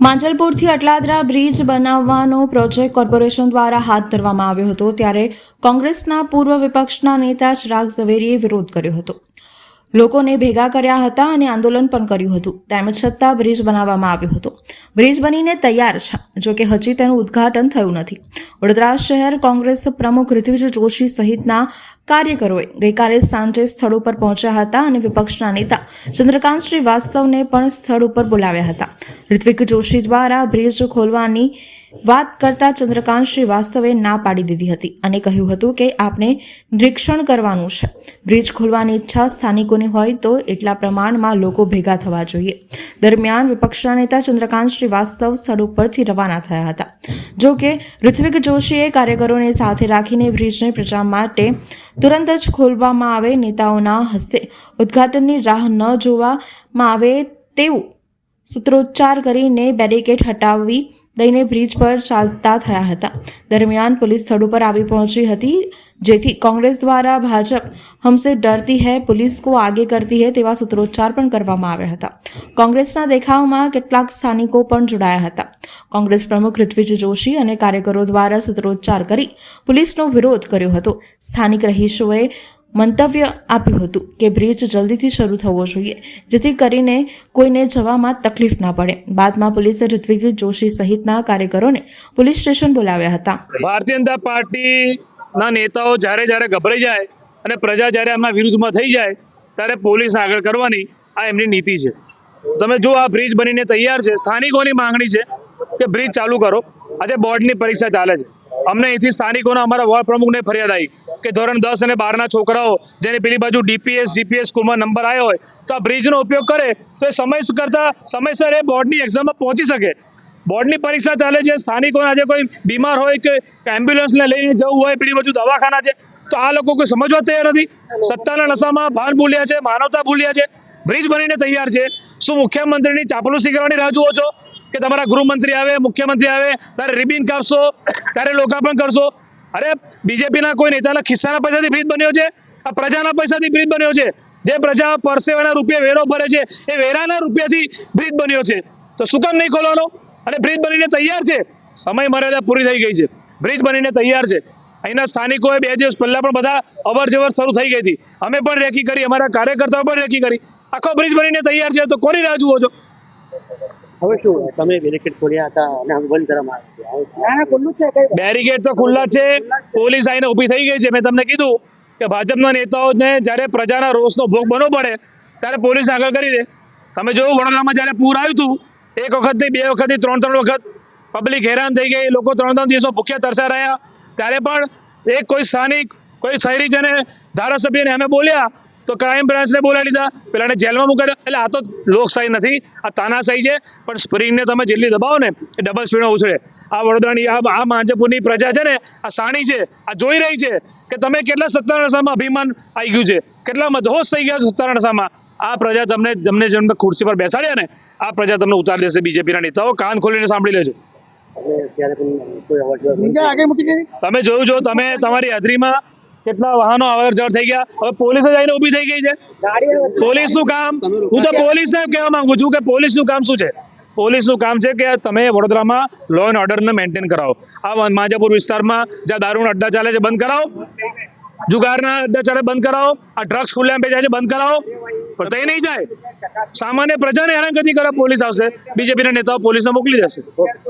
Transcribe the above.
માંજલપુરથી Atladara bridge બનાવવાનો project corporation દ્વારા હાથ ધરવામાં આવ્યો હતો ત્યારે કોંગ્રેસના પૂર્વ વિપક્ષના નેતા ચિરાગ ઝવેરીએ વિરોધ કર્યો હતો. લોકોને ભેગા કર્યા હતા અને આંદોલન પણ કર્યું હતું. તેમ છતાં બ્રિજ બનાવવામાં આવ્યો હતો. બ્રિજ બનીને તૈયાર છે, જો કે હજી તેનું ઉદ્ઘાટન થયું નથી. વડોદરા શહેર કોંગ્રેસ પ્રમુખ ઋત્વિજ જોશી સહિતના કાર્યકરોએ ગઈકાલે સાંજે સ્થળ ઉપર પહોંચ્યા હતા અને વિપક્ષના નેતા ચંદ્રકાંત શ્રીવાસ્તવને પણ સ્થળ ઉપર બોલાવ્યા હતા. ઋત્વિજ જોશી દ્વારા બ્રિજ ખોલવાની વાત કરતા ચંદ્રકાંત શ્રીવાસ્તવે ના પાડી દીધી હતી અને કહ્યું હતું કે આપણે નિરીક્ષણ કરવાનું છે. બ્રિજ ખોલવાની ઈચ્છા સ્થાનિકોની હોય તો એટલા પ્રમાણમાં લોકો ભેગા થવા જોઈએ. દરમિયાન વિપક્ષના નેતા ચંદ્રકાંત શ્રીવાસ્તવ સ્થળ ઉપરથી રવાના થયા હતા. જો કે ઋત્વિજ જોશીએ કાર્યકરોને સાથે રાખીને બ્રિજને પ્રચાર માટે તુરંત જ ખોલવામાં આવે, નેતાઓના હસ્તે ઉદ્ઘાટનની રાહ ન જોવામાં આવે તેવું સૂત્રોચ્ચાર કરીને બેરિકેડ હટાવી દઈને બ્રિજ પર ચાલતા થયા હતા. દરમિયાન પોલીસ સ્થળ ઉપર આવી પહોંચી હતી, જેથી કોંગ્રેસ દ્વારા ભાજપ હમસે ડરતી હૈ, પુલિસ કો આગે કરતી હૈ તેવા સૂત્રોચ્ચાર પણ કરવામાં આવ્યા હતા. કોંગ્રેસના દેખાવમાં કેટલાક સ્થાનિકો પણ જોડાયા હતા. કોંગ્રેસ પ્રમુખ ઋત્વિજ જોશી અને કાર્યકરો દ્વારા સૂત્રોચ્ચાર કરી પોલીસનો વિરોધ કર્યો હતો. સ્થાનિક રહીશોએ મંતવ્ય આપ્યું હતું કે બ્રિજ જલ્દીથી શરૂ થવો જોઈએ, જેથી કરીને કોઈને જવામાં તકલીફ ના પડે. બાદમાં પોલીસે ઋત્વિજ જોશી સહિતના કાર્યકરોને પોલીસ સ્ટેશન બોલાવ્યા હતા. ભારતીય જનતા પાર્ટીના નેતાઓ જ્યારે ગભરાઈ જાય અને પ્રજા જ્યારે એમના વિરુદ્ધમાં થઈ જાય ત્યારે પોલીસ આગળ કરવાની આ એમની નીતિ છે. તમે જો આ બ્રિજ બનીને તૈયાર છે, સ્થાનિકોની માંગણી છે કે બ્રિજ ચાલુ કરો. આજે બોર્ડની પરીક્ષા ચાલે છે. અમને અહીંથી સ્થાનિકોના અમારા વોર્ડ પ્રમુખને ફરિયાદ આવી કે ધોરણ 10 અને 12ના છોકરાઓ જેને પેલી બાજુ ડીપીએસ જીપીએસ સ્કૂલમાં નંબર આવ્યો હોય તો આ બ્રિજનો ઉપયોગ કરે તો એ સમયસર એ બોર્ડની એક્ઝામમાં પહોંચી શકે. બોર્ડની પરીક્ષા ચાલે છે. સ્થાનિકોને આજે કોઈ બીમાર હોય કે એમ્બ્યુલન્સને લઈને જવું હોય, પેલી બાજુ દવાખાના છે, તો આ લોકો કોઈ સમજવા તૈયાર નથી. સત્તાના નશામાં ભાન ભૂલ્યા છે, માનવતા ભૂલ્યા છે. બ્રિજ બનીને તૈયાર છે. શું મુખ્યમંત્રીની ચાપલુસી કરવાની રાહ જુઓ છો કે તમારા ગૃહમંત્રી આવે, મુખ્યમંત્રી આવે ત્યારે રિબિન કાપશો, ત્યારે લોકાર્પણ કરશો? અરે બીજેપીના કોઈ નેતાના ખિસ્સાના પૈસાથી બ્રિજ બન્યો છે? આ પ્રજાના પૈસાથી બ્રિજ બન્યો છે. જે પ્રજા પરસેવાના રૂપિયા વેરો ભરે છે એ વેરાના રૂપિયાથી બ્રિજ બન્યો છે. તો શું કામ નહીં ખોલવાનો? અને બ્રિજ બનીને તૈયાર છે. સમય મર્યાદા પૂરી થઈ ગઈ છે. બ્રિજ બનીને તૈયાર છે. અહીંના સ્થાનિકોએ 2 દિવસ પહેલા પણ બધા અવર જવર શરૂ થઈ ગઈ હતી. અમે પણ રેકી કરી, અમારા કાર્યકર્તાઓ પણ રેકી કરી. આખો બ્રિજ બનીને તૈયાર છે. તો કોની રાહ જુઓ છો? હવે શું તમે બેરિકેડ ખોલ્યા હતા અને બંધ કરવામાં આવ્યા? બેરિકેડ તો ખુલ્લા છે. પોલીસ આવીને ઊભી થઈ ગઈ છે. મેં તમને કીધું કે ભાજપના નેતાઓને જ્યારે પ્રજાના રોષનો ભોગ બનવો પડે ત્યારે પોલીસ આગળ કરી દે. તમે જોયું વડોદરામાં જ્યારે પૂર આવ્યું હતું, 1 વખતથી 2 વખતથી 3 વખત પબ્લિક હેરાન થઈ ગઈ, લોકો 3 દિવસો ભૂખ્યા તરસ્યા રહ્યા. ત્યારે પણ કોઈ સ્થાનિક કોઈ શહેરી છે ને ધારાસભ્યને અમે બોલ્યા તો ક્રાઇમ બ્રાન્ચને બોલાવી લીધા, પેલાને જેલમાં મૂકી. એટલે આ તો લોકશાહી નથી, આ તાનાશાહી છે. પણ સ્પ્રિંગને તમે જેટલી દબાવો ને એ ડબલ સ્પીડમાં ઉછળે. આ વડોદરાની આ માંજલપુરની પ્રજા છે ને, આ સાણી છે, આ જોઈ રહી છે કે તમે કેટલા સત્તાના નશામાં અભિમાન આવી ગયું છે, કેટલા મદહોશ થઈ ગયા છો સત્તાના નશામાં. આ પ્રજા તમને જેમને ખુરશી પર બેસાડ્યા ને, આ પ્રજા તમને ઉતારી દેશે. બીજેપીના નેતાઓ કાન ખોલીને સાંભળી લેજો. તમે જોયું છો, તમે તમારી હાજરીમાં કેટલા વાહનો અવર જવર થઈ ગયા. હવે પોલીસ જઈને ઊભી થઈ ગઈ છે. પોલીસનું કામ, હું તો પોલીસને કહેવા માંગુ છું કે પોલીસનું કામ શું છે? પોલીસનું કામ છે કે તમે વડોદરામાં લો એન્ડ ઓર્ડરને મેન્ટેન કરાવો. આ માંજલપુર વિસ્તારમાં જ્યાં દારૂના અડ્ડા ચાલે છે બંધ કરાવો, જુગારના અડ્ડા ચાલે બંધ કરાવો, આ ડ્રગ્સ ખુલ્લેઆમ વેચાય છે બંધ કરાવો. પણ તે નહીં જાય. સામાન્ય પ્રજાને હેરાનગતિ કરવા પોલીસ આવશે, બીજેપીના નેતાઓ પોલીસને મોકલી દેશે.